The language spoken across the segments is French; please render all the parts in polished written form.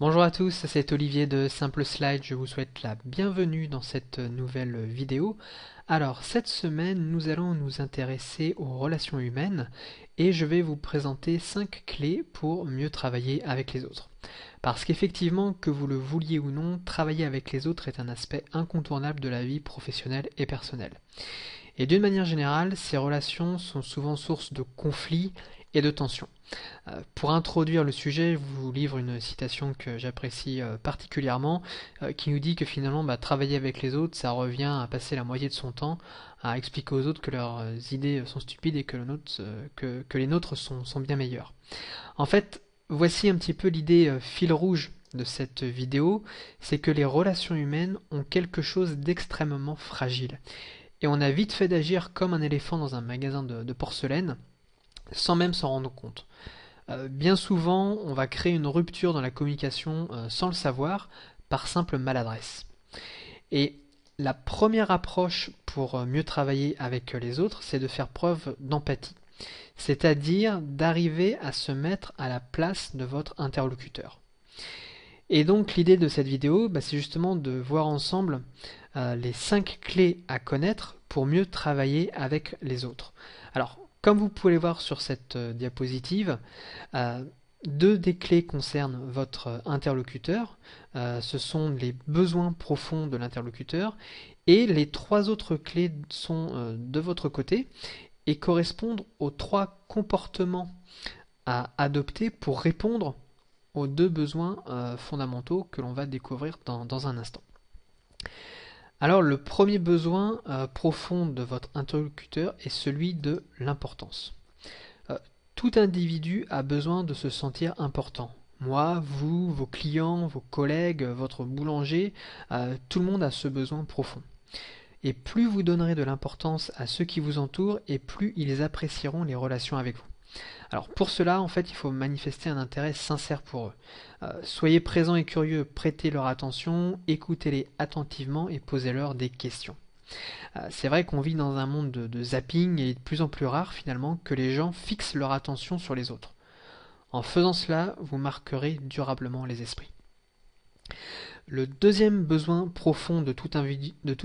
Bonjour à tous, c'est Olivier de Simple Slide, je vous souhaite la bienvenue dans cette nouvelle vidéo. Alors cette semaine nous allons nous intéresser aux relations humaines et je vais vous présenter 5 clés pour mieux travailler avec les autres. Parce qu'effectivement, que vous le vouliez ou non, travailler avec les autres est un aspect incontournable de la vie professionnelle et personnelle. Et d'une manière générale, ces relations sont souvent source de conflits et de tensions. Pour introduire le sujet, je vous livre une citation que j'apprécie particulièrement, qui nous dit que finalement, travailler avec les autres, ça revient à passer la moitié de son temps à expliquer aux autres que leurs idées sont stupides et que les nôtres sont bien meilleures. En fait, voici un petit peu l'idée fil rouge de cette vidéo, c'est que les relations humaines ont quelque chose d'extrêmement fragile. Et on a vite fait d'agir comme un éléphant dans un magasin de porcelaine, sans même s'en rendre compte. Bien souvent, on va créer une rupture dans la communication sans le savoir, par simple maladresse. Et la première approche pour mieux travailler avec les autres, c'est de faire preuve d'empathie. C'est-à-dire d'arriver à se mettre à la place de votre interlocuteur. Et donc l'idée de cette vidéo, c'est justement de voir ensemble les 5 clés à connaître pour mieux travailler avec les autres. Alors, comme vous pouvez le voir sur cette diapositive, 2 des clés concernent votre interlocuteur, ce sont les besoins profonds de l'interlocuteur, et les 3 autres clés sont de votre côté et correspondent aux 3 comportements à adopter pour répondre aux 2 besoins fondamentaux que l'on va découvrir dans un instant. Alors le premier besoin profond de votre interlocuteur est celui de l'importance. Tout individu a besoin de se sentir important. Moi, vous, vos clients, vos collègues, votre boulanger, tout le monde a ce besoin profond. Et plus vous donnerez de l'importance à ceux qui vous entourent, et plus ils apprécieront les relations avec vous. Alors pour cela, en fait, il faut manifester un intérêt sincère pour eux. Soyez présents et curieux, prêtez leur attention, écoutez-les attentivement et posez-leur des questions. C'est vrai qu'on vit dans un monde de zapping et il est de plus en plus rare finalement que les gens fixent leur attention sur les autres. En faisant cela, vous marquerez durablement les esprits. Le deuxième besoin profond de tout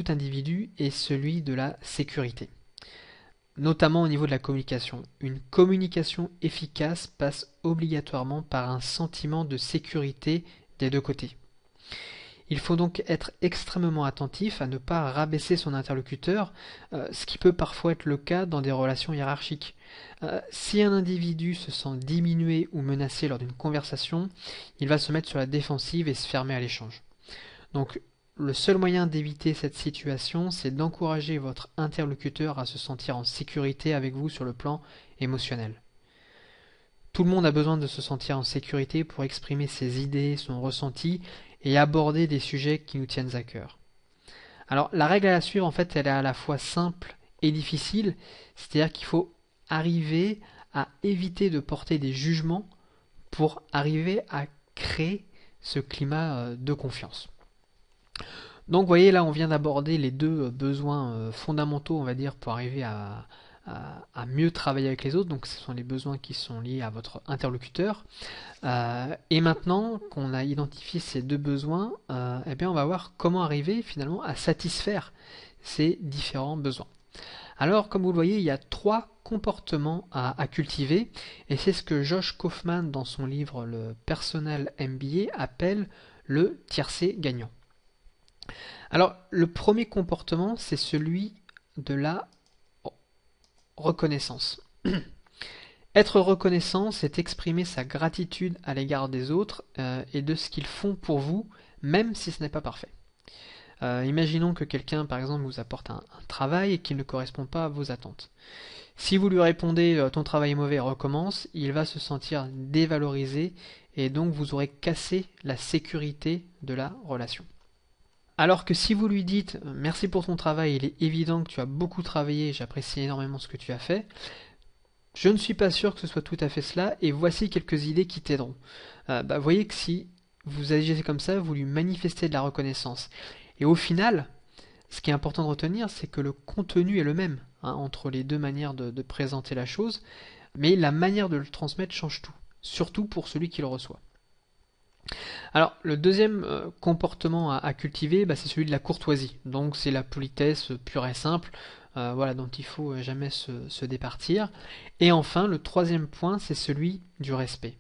individu est celui de la sécurité. Notamment au niveau de la communication. Une communication efficace passe obligatoirement par un sentiment de sécurité des 2 côtés. Il faut donc être extrêmement attentif à ne pas rabaisser son interlocuteur, ce qui peut parfois être le cas dans des relations hiérarchiques. Si un individu se sent diminué ou menacé lors d'une conversation, il va se mettre sur la défensive et se fermer à l'échange. Donc, le seul moyen d'éviter cette situation, c'est d'encourager votre interlocuteur à se sentir en sécurité avec vous sur le plan émotionnel. Tout le monde a besoin de se sentir en sécurité pour exprimer ses idées, son ressenti et aborder des sujets qui nous tiennent à cœur. Alors, la règle à suivre, en fait, elle est à la fois simple et difficile, c'est-à-dire qu'il faut arriver à éviter de porter des jugements pour arriver à créer ce climat de confiance. Donc vous voyez là on vient d'aborder les 2 besoins fondamentaux on va dire pour arriver à mieux travailler avec les autres. Donc ce sont les besoins qui sont liés à votre interlocuteur. Et maintenant qu'on a identifié ces 2 besoins, eh bien on va voir comment arriver finalement à satisfaire ces différents besoins. Alors comme vous le voyez il y a 3 comportements à cultiver et c'est ce que Josh Kaufman dans son livre le Personal MBA appelle le tiercé gagnant. Alors, le premier comportement, c'est celui de la reconnaissance. Être reconnaissant, c'est exprimer sa gratitude à l'égard des autres et de ce qu'ils font pour vous, même si ce n'est pas parfait. Imaginons que quelqu'un, par exemple, vous apporte un travail et qu'il ne correspond pas à vos attentes. Si vous lui répondez ton travail est mauvais, recommence, il va se sentir dévalorisé et donc vous aurez cassé la sécurité de la relation. Alors que si vous lui dites merci pour ton travail, il est évident que tu as beaucoup travaillé, j'apprécie énormément ce que tu as fait, je ne suis pas sûr que ce soit tout à fait cela et voici quelques idées qui t'aideront. Vous voyez que si vous agissez comme ça, vous lui manifestez de la reconnaissance. Et au final, ce qui est important de retenir, c'est que le contenu est le même entre les 2 manières de présenter la chose, mais la manière de le transmettre change tout, surtout pour celui qui le reçoit. Alors, le deuxième comportement à cultiver, bah, c'est celui de la courtoisie. Donc, c'est la politesse pure et simple, voilà, dont il faut jamais se départir. Et enfin, le troisième point, c'est celui du respect.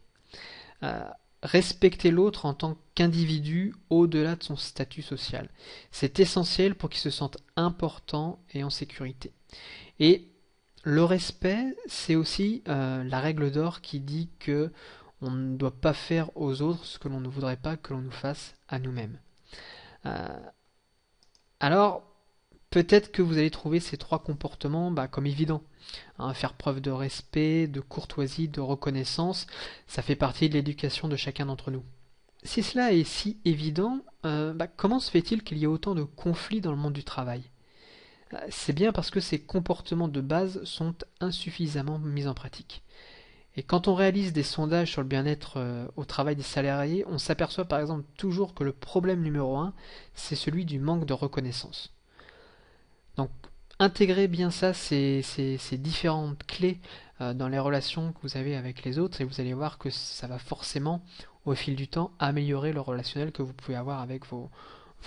Euh, Respecter l'autre en tant qu'individu au-delà de son statut social. C'est essentiel pour qu'il se sente important et en sécurité. Et le respect, c'est aussi la règle d'or qui dit que on ne doit pas faire aux autres ce que l'on ne voudrait pas que l'on nous fasse à nous-mêmes. Euh, alors, peut-être que vous allez trouver ces trois comportements comme évidents. Hein, faire preuve de respect, de courtoisie, de reconnaissance, ça fait partie de l'éducation de chacun d'entre nous. Si cela est si évident, comment se fait-il qu'il y ait autant de conflits dans le monde du travail? C'est bien parce que ces comportements de base sont insuffisamment mis en pratique. Et quand on réalise des sondages sur le bien-être au travail des salariés, on s'aperçoit par exemple toujours que le problème numéro un, c'est celui du manque de reconnaissance. Donc, intégrez bien ça, ces différentes clés dans les relations que vous avez avec les autres, et vous allez voir que ça va forcément, au fil du temps, améliorer le relationnel que vous pouvez avoir avec vos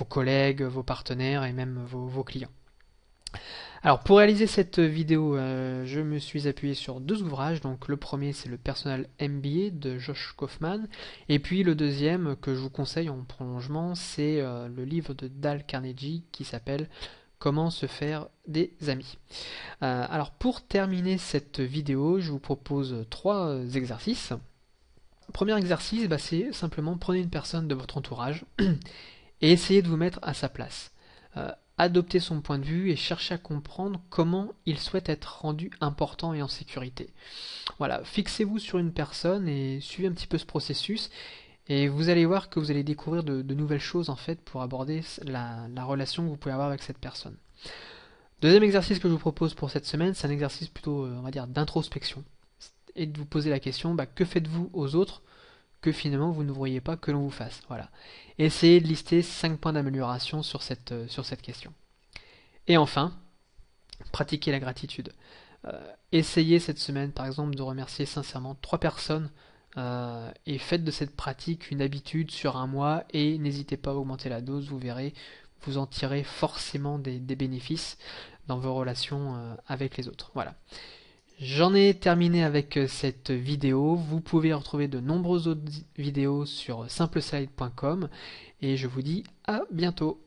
collègues, vos partenaires et même vos clients. Alors pour réaliser cette vidéo, je me suis appuyé sur deux ouvrages. Donc le premier c'est le Personal MBA de Josh Kaufman, et puis le deuxième que je vous conseille en prolongement, c'est le livre de Dale Carnegie qui s'appelle Comment se faire des amis. Alors pour terminer cette vidéo, je vous propose trois exercices. Premier exercice, c'est simplement prenez une personne de votre entourage et essayez de vous mettre à sa place. Adoptez son point de vue et cherchez à comprendre comment il souhaite être rendu important et en sécurité. Voilà, fixez-vous sur une personne et suivez un petit peu ce processus et vous allez voir que vous allez découvrir de nouvelles choses en fait pour aborder la relation que vous pouvez avoir avec cette personne. Deuxième exercice que je vous propose pour cette semaine, c'est un exercice plutôt, on va dire, d'introspection et de vous poser la question, que faites-vous aux autres que finalement vous ne voyez pas que l'on vous fasse. Voilà. Essayez de lister 5 points d'amélioration sur cette question. Et enfin, pratiquez la gratitude. Essayez cette semaine par exemple de remercier sincèrement 3 personnes et faites de cette pratique une habitude sur un mois et n'hésitez pas à augmenter la dose, vous verrez, vous en tirez forcément des bénéfices dans vos relations avec les autres. Voilà. J'en ai terminé avec cette vidéo. Vous pouvez retrouver de nombreuses autres vidéos sur simpleslide.com et je vous dis à bientôt.